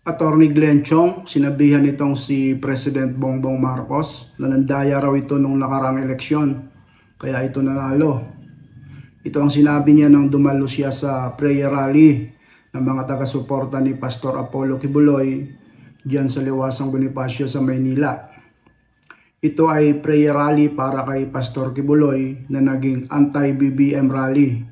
Attorney Glenn Chong, sinabihan itong si President Bongbong Marcos na nandaya raw ito nung nakarang eleksyon, kaya ito nanalo. Ito ang sinabi niya nang dumalo siya sa prayer rally ng mga taga-suporta ni Pastor Apollo Kibuloy diyan sa Liwasang Bonifacio sa Maynila. Ito ay prayer rally para kay Pastor Kibuloy na naging anti-BBM rally.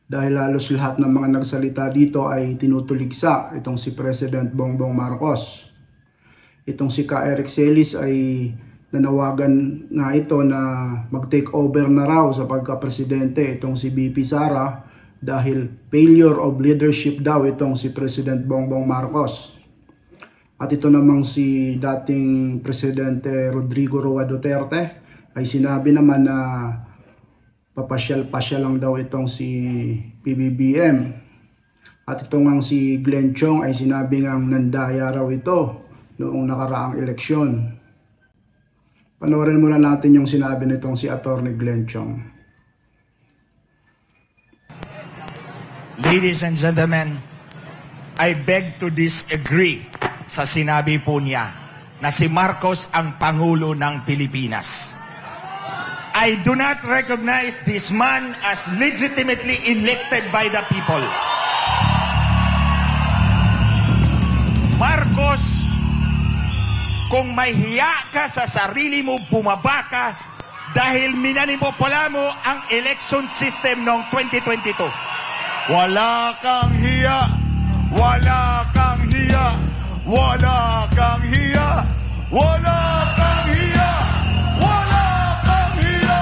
Dahil halos lahat ng mga nagsalita dito ay tinutuligsa itong si President Bongbong Marcos. Itong si Ka Eric Celis ay nanawagan na ito na mag-take over na raw sa pagka-presidente itong si BP Sara dahil failure of leadership daw itong si President Bongbong Marcos. At ito namang si dating Presidente Rodrigo Roa Duterte ay sinabi naman na papasyal-pasyal lang daw itong si PBBM. At itong ang si Glenn Chong ay sinabi ngang nandaya raw ito noong nakaraang eleksyon. Panoorin muna natin yung sinabi nitong si Attorney Glenn Chong. Ladies and gentlemen, I beg to disagree sa sinabi po niya na si Marcos ang Pangulo ng Pilipinas. I do not recognize this man as legitimately elected by the people. Marcos, kung may hiya ka sa sarili mo, bumaba ka dahil minanipopula mo ang election system noong 2022. Wala kang hiya, wala kang hiya, wala kang hiya, wala kang hiya, wala kang hiya.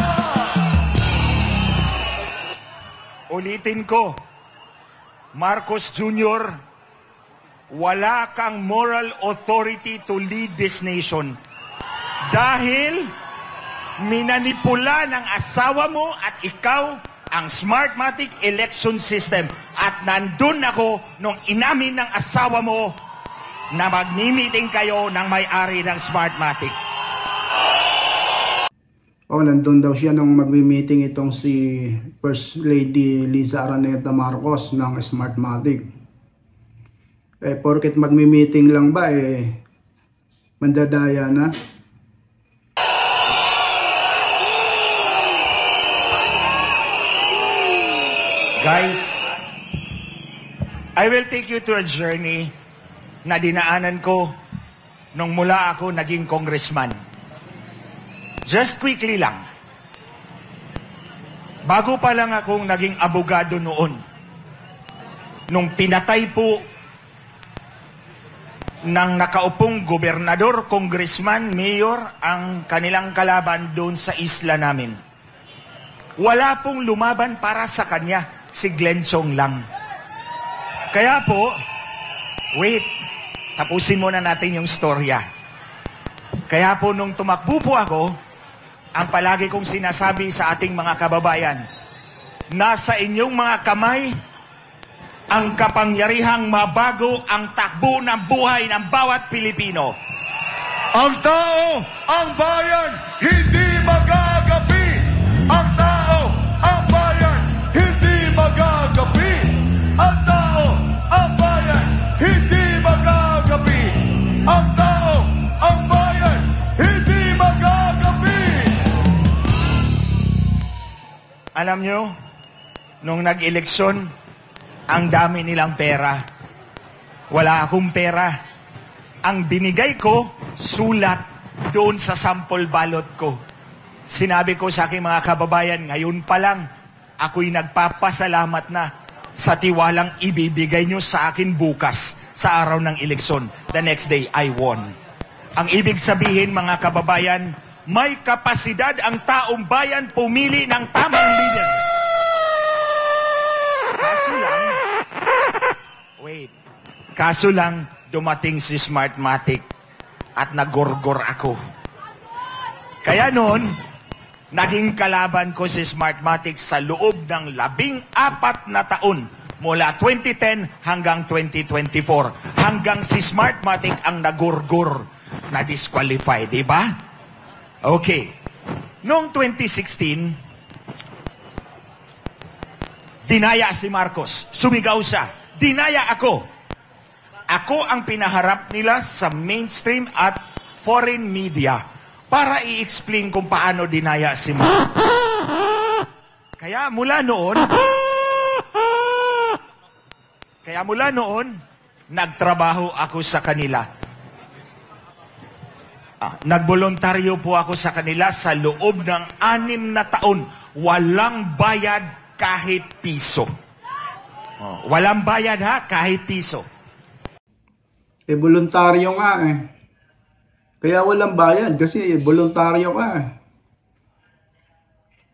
Ulitin ko, Marcos Jr., wala kang moral authority to lead this nation. Dahil minanipula ng asawa mo at ikaw ang Smartmatic election system. At nandun ako nung inamin ng asawa mo na magmi-meeting kayo ng may-ari ng Smartmatic. Nandun daw siya nung magmi-meeting itong si First Lady Liza Araneta Marcos ng Smartmatic. Porket magmi-meeting lang ba, mandadaya na? Guys, I will take you to a journey na dinaanan ko nung mula ako naging congressman. Just quickly lang. Bago pa lang akong naging abogado noon, nung pinatay po ng nakaupong gobernador, congressman, mayor ang kanilang kalaban doon sa isla namin. Wala pong lumaban para sa kanya, si Glenn Chong lang. Kaya po, wait, tapusin muna natin yung storya. Kaya po nung tumakbo po ako, ang palagi kong sinasabi sa ating mga kababayan, nasa inyong mga kamay ang kapangyarihang mabago ang takbo ng buhay ng bawat Pilipino. Ang tao, ang bayan, hindi magagapi. Ang tao, ang bayan, hindi magagapi. Ang tao, ang bayan, hindi magagapi. Ang tao, ang bayan, hindi magagapi. Alam nyo, nung nag-eleksyon, ang dami nilang pera. Wala akong pera. Ang binigay ko, sulat doon sa sample ballot ko. Sinabi ko sa aking mga kababayan, ngayon pa lang, ako'y nagpapasalamat na sa tiwalang ibibigay nyo sa akin bukas sa araw ng eleksyon. The next day, I won. Ang ibig sabihin, mga kababayan, may kapasidad ang taong bayan pumili ng tamang leader. Kaso lang, dumating si Smartmatic at nagorgor ako. Kaya noon, naging kalaban ko si Smartmatic sa loob ng 14 na taon mula 2010 hanggang 2024. Hanggang si Smartmatic ang nagorgor na disqualify, di ba? Okay. Noong 2016, dinaya si Marcos. Sumigaw siya. Dinaya ako. Ako ako ang pinaharap nila sa mainstream at foreign media para i-explain kung paano dinaya si Marcos. Kaya mula noon, nagtrabaho ako sa kanila. Nagboluntaryo po ako sa kanila sa loob ng 6 na taon. Walang bayad kahit piso. Walang bayad ha, kahit piso. Voluntaryo nga eh. Kaya walang bayad kasi voluntaryo ka eh.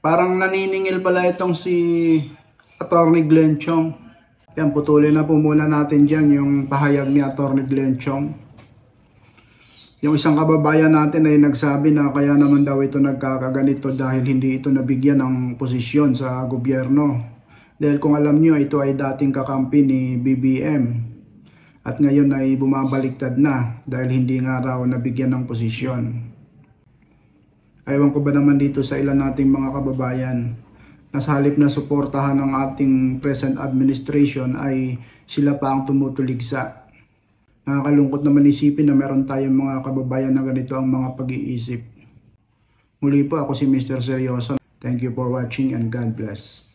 Parang naniningil pala itong si Atty. Glenn Chong. Yan, putulin na po muna natin dyan yung pahayag ni Atty. Glenn Chong. Yung isang kababayan natin ay nagsabi na kaya naman daw ito nagkakaganito dahil hindi ito nabigyan ng posisyon sa gobyerno. Dahil kung alam nyo, ito ay dating kakampi ni BBM. At ngayon ay bumabaliktad na dahil hindi nga raw nabigyan ng posisyon. Ewan ko ba naman dito sa ilan nating mga kababayan na sa halip na suportahan ng ating present administration ay sila pa ang tumutuligsa. Nakakalungkot naman isipin na meron tayong mga kababayan na ganito ang mga pag-iisip. Muli po ako si Mr. Seryoso. Thank you for watching and God bless.